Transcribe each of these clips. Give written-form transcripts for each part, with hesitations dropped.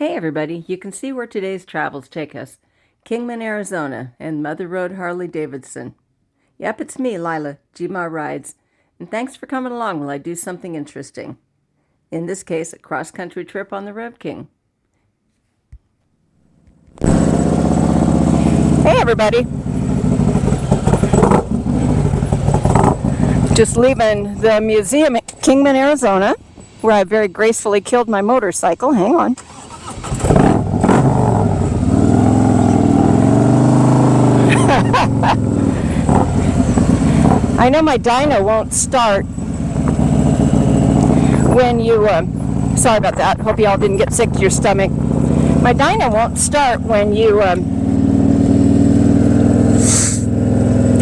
Hey everybody, you can see where today's travels take us. Kingman, Arizona, and Mother Road Harley-Davidson. Yep, it's me, Lila, GMAR Rides, and thanks for coming along while I do something interesting. In this case, a cross-country trip on the Rev King. Hey everybody! Just leaving the museum at Kingman, Arizona, where I very gracefully killed my motorcycle. Hang on. I know my dyno won't start when you, sorry about that, hope y'all didn't get sick to your stomach. My dyno won't start when you,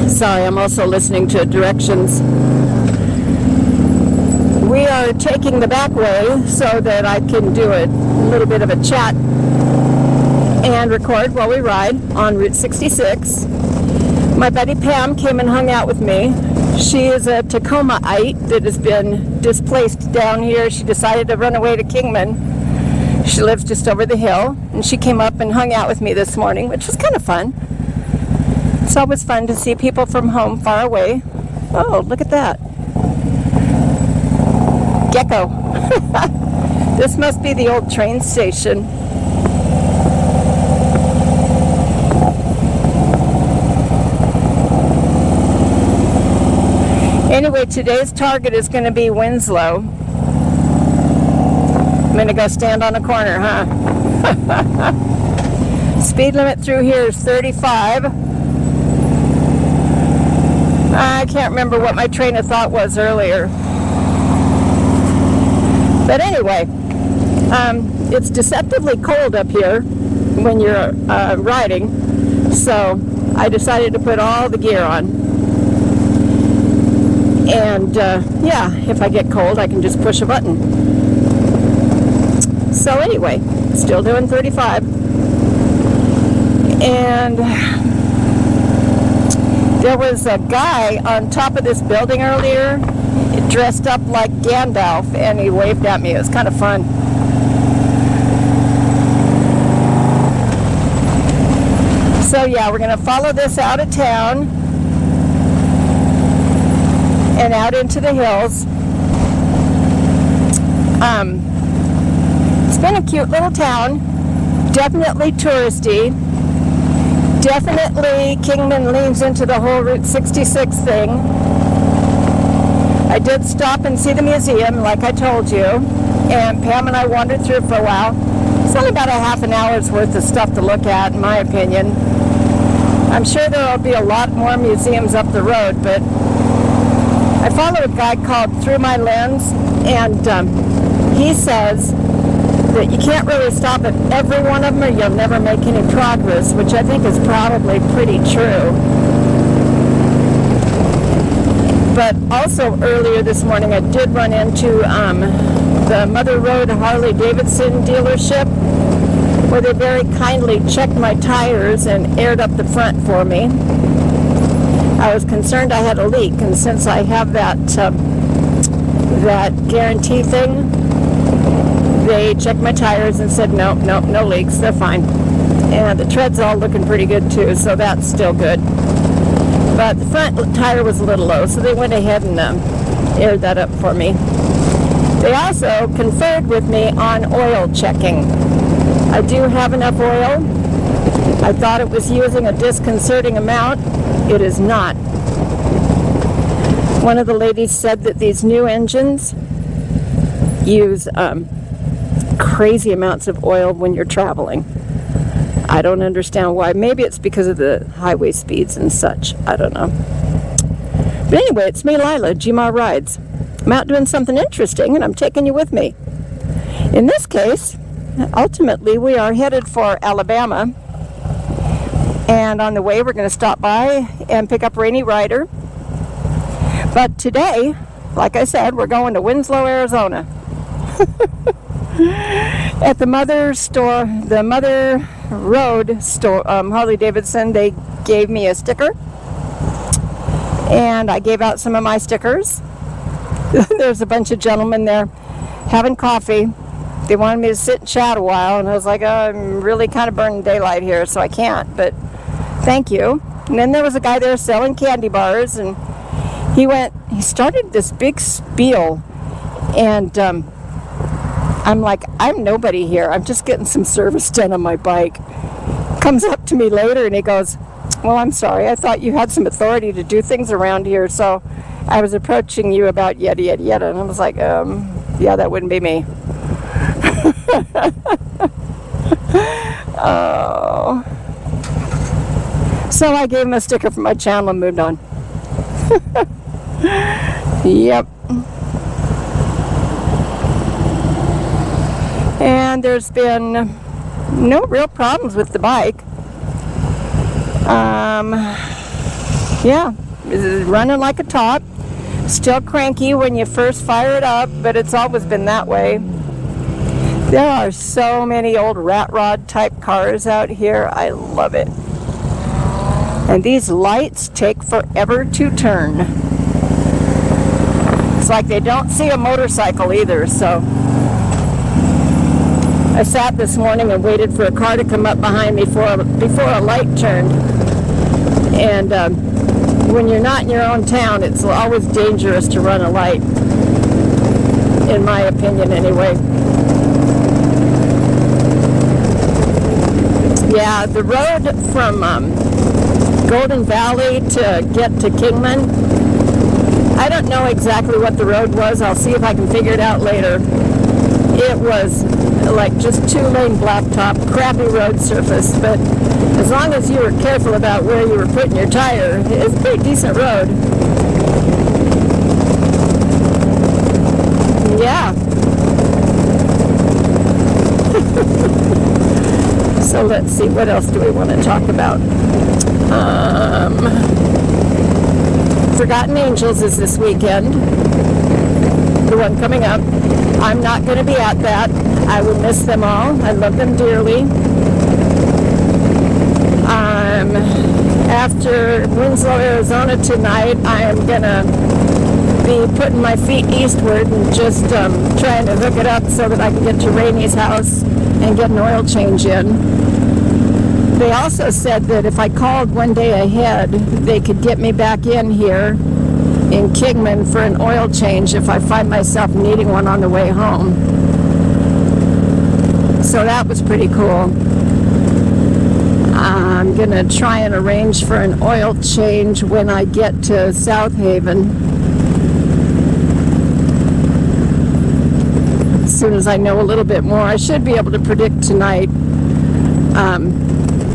sorry, I'm also listening to directions. We are taking the back way so that I can do a little bit of a chat and record while we ride on Route 66. My buddy Pam came and hung out with me. She is a Tacomaite that has been displaced down here. She decided to run away to Kingman. She lives just over the hill, and she came up and hung out with me this morning, which was kind of fun. It's always fun to see people from home far away. Oh, look at that. Gecko. This must be the old train station. Anyway, today's target is going to be Winslow. I'm going to go stand on a corner, huh? Speed limit through here is 35. I can't remember what my train of thought was earlier. But anyway, it's deceptively cold up here when you're riding, so I decided to put all the gear on. And yeah, if I get cold, I can just push a button. So anyway, still doing 35. And there was a guy on top of this building earlier, dressed up like Gandalf, and he waved at me. It was kind of fun. So yeah, we're going to follow this out of town and out into the hills. It's been a cute little town, definitely touristy. Definitely Kingman leans into the whole Route 66 thing. I did stop and see the museum, like I told you, and Pam and I wandered through for a while. It's only about a half an hour's worth of stuff to look at, in my opinion. I'm sure there will be a lot more museums up the road, but I follow a guy called Through My Lens, and he says that you can't really stop at every one of them or you'll never make any progress, which I think is probably pretty true. But also earlier this morning I did run into the Mother Road Harley-Davidson dealership, where they very kindly checked my tires and aired up the front for me. I was concerned I had a leak, and since I have that guarantee thing, they checked my tires and said no leaks, they're fine. And the tread's all looking pretty good too, so that's still good. But the front tire was a little low, so they went ahead and aired that up for me. They also conferred with me on oil checking. I do have enough oil. I thought it was using a disconcerting amount. It is not. One of the ladies said that these new engines use crazy amounts of oil when you're traveling. I don't understand why. Maybe it's because of the highway speeds and such. I don't know. But anyway, it's me, Lila, GMAR Rides. I'm out doing something interesting, and I'm taking you with me. In this case, ultimately, we are headed for Alabama. And on the way, we're going to stop by and pick up Rainy Rider. But today, like I said, we're going to Winslow, Arizona. At the Mother Road store, Harley-Davidson, they gave me a sticker. And I gave out some of my stickers. There's a bunch of gentlemen there having coffee. they wanted me to sit and chat a while, and I was like, oh, I'm really kind of burning daylight here, so I can't, but thank you. And then there was a guy there selling candy bars, and he started this big spiel, and I'm like, I'm nobody here. I'm just getting some service done on my bike. Comes up to me later, and he goes, well, I'm sorry. I thought you had some authority to do things around here, so I was approaching you about yada, yada, yada. And I was like, yeah, that wouldn't be me. Oh. So I gave him a sticker for my channel and moved on. Yep. And there's been no real problems with the bike. Yeah, it's running like a top. Still cranky when you first fire it up, but it's always been that way. There are so many old rat rod type cars out here. I love it. And these lights take forever to turn. It's like they don't see a motorcycle either, so I sat this morning and waited for a car to come up behind me before a light turned. And when you're not in your own town, it's always dangerous to run a light, in my opinion anyway. Yeah, the road from Golden Valley to get to Kingman, I don't know exactly what the road was. I'll see if I can figure it out later. It was like just 2-lane blacktop, crappy road surface, but as long as you were careful about where you were putting your tire, it's a pretty decent road. Yeah. So let's see, what else do we want to talk about? Forgotten Angels is this weekend, the one coming up. I'm not going to be at that. I will miss them all. I love them dearly. After Winslow, Arizona tonight, I am going to be putting my feet eastward and just trying to hook it up so that I can get to Rainey's house and get an oil change in. They also said that if I called one day ahead, they could get me back in here in Kingman for an oil change if I find myself needing one on the way home. So that was pretty cool. I'm going to try and arrange for an oil change when I get to South Haven. As soon as I know a little bit more, I should be able to predict tonight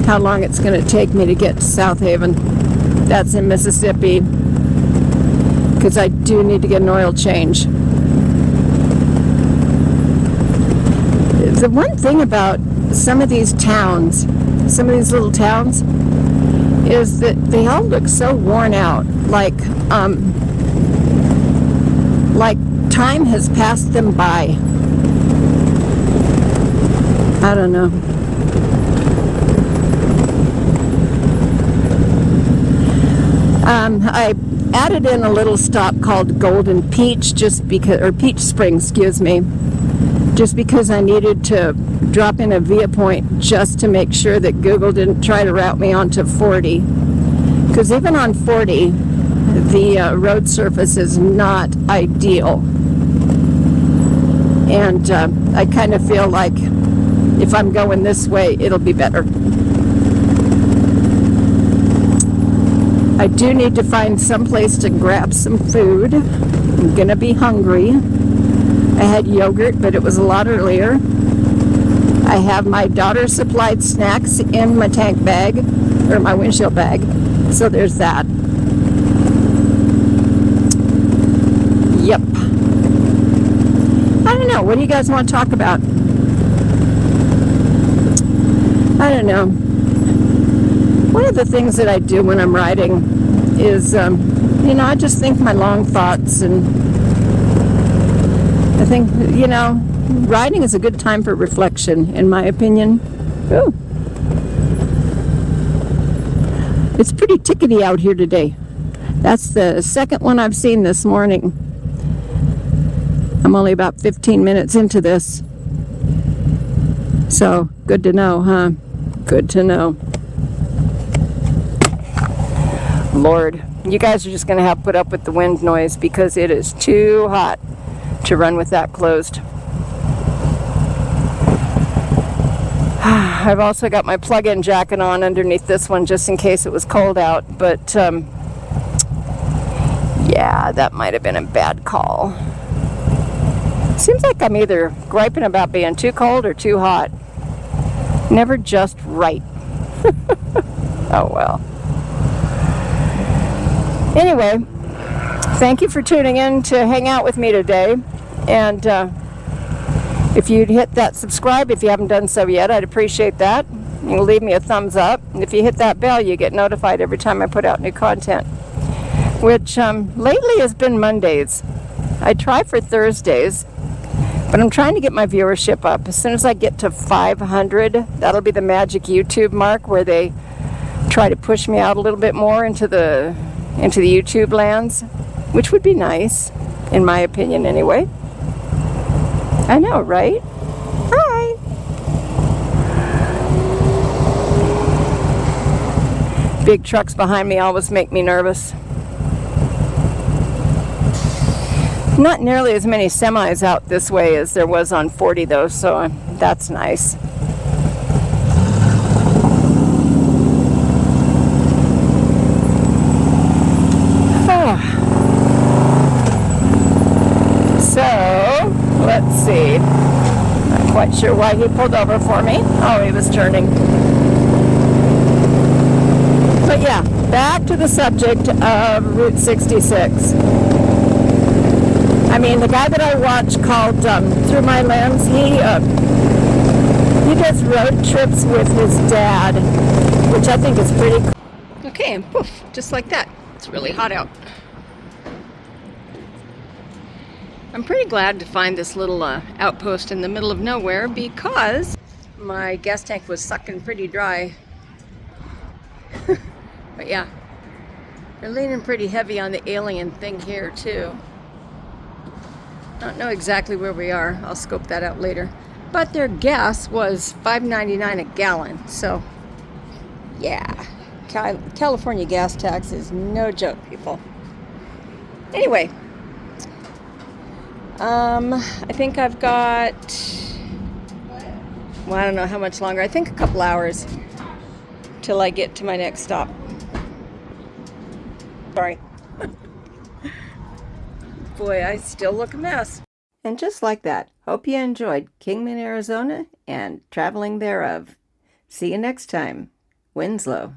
how long it's going to take me to get to South Haven. That's in Mississippi, because I do need to get an oil change. The one thing about some of these towns, some of these little towns, is that they all look so worn out, like time has passed them by. I don't know. I added in a little stop called Golden Peach, just because, or Peach Spring, excuse me, just because I needed to drop in a via point just to make sure that Google didn't try to route me onto 40. Because even on 40, the road surface is not ideal. And I kind of feel like if I'm going this way, it'll be better. I do need to find some place to grab some food. I'm gonna be hungry. I had yogurt, but it was a lot earlier. I have my daughter's supplied snacks in my tank bag, or my windshield bag. So there's that. Yep. I don't know. What do you guys want to talk about? I don't know. One of the things that I do when I'm writing is, I just think my long thoughts, and I think, writing is a good time for reflection, in my opinion. Ooh. It's pretty tickety out here today. That's the second one I've seen this morning. I'm only about 15 minutes into this. So, good to know, huh? Good to know. Lord, you guys are just going to have to put up with the wind noise because it is too hot to run with that closed. I've also got my plug-in jacket on underneath this one just in case it was cold out, but yeah, that might have been a bad call. Seems like I'm either griping about being too cold or too hot. Never just right. Oh well. Anyway, thank you for tuning in to hang out with me today. And if you'd hit that subscribe, if you haven't done so yet, I'd appreciate that. You can leave me a thumbs up. And if you hit that bell, you get notified every time I put out new content, which lately has been Mondays. I try for Thursdays, but I'm trying to get my viewership up. As soon as I get to 500, that'll be the magic YouTube mark where they try to push me out a little bit more into the YouTube lands, which would be nice, in my opinion anyway. I know, right? Hi! Big trucks behind me always make me nervous. Not nearly as many semis out this way as there was on 40 though, so that's nice. So, let's see. Not quite sure why he pulled over for me. Oh, he was turning. But yeah, back to the subject of Route 66. I mean, the guy that I watch called Through My Lens, he does road trips with his dad, which I think is pretty cool. Okay, and poof, just like that. It's really hot out. I'm pretty glad to find this little outpost in the middle of nowhere because my gas tank was sucking pretty dry. But yeah, they're leaning pretty heavy on the alien thing here too. Don't know exactly where we are. I'll scope that out later. But their gas was $5.99 a gallon. So yeah, California gas tax is no joke, people. Anyway, I think I've got, well, I don't know how much longer. I think a couple hours till I get to my next stop. Sorry. Boy, I still look a mess. And just like that, hope you enjoyed Kingman, Arizona and traveling thereof. See you next time. Winslow.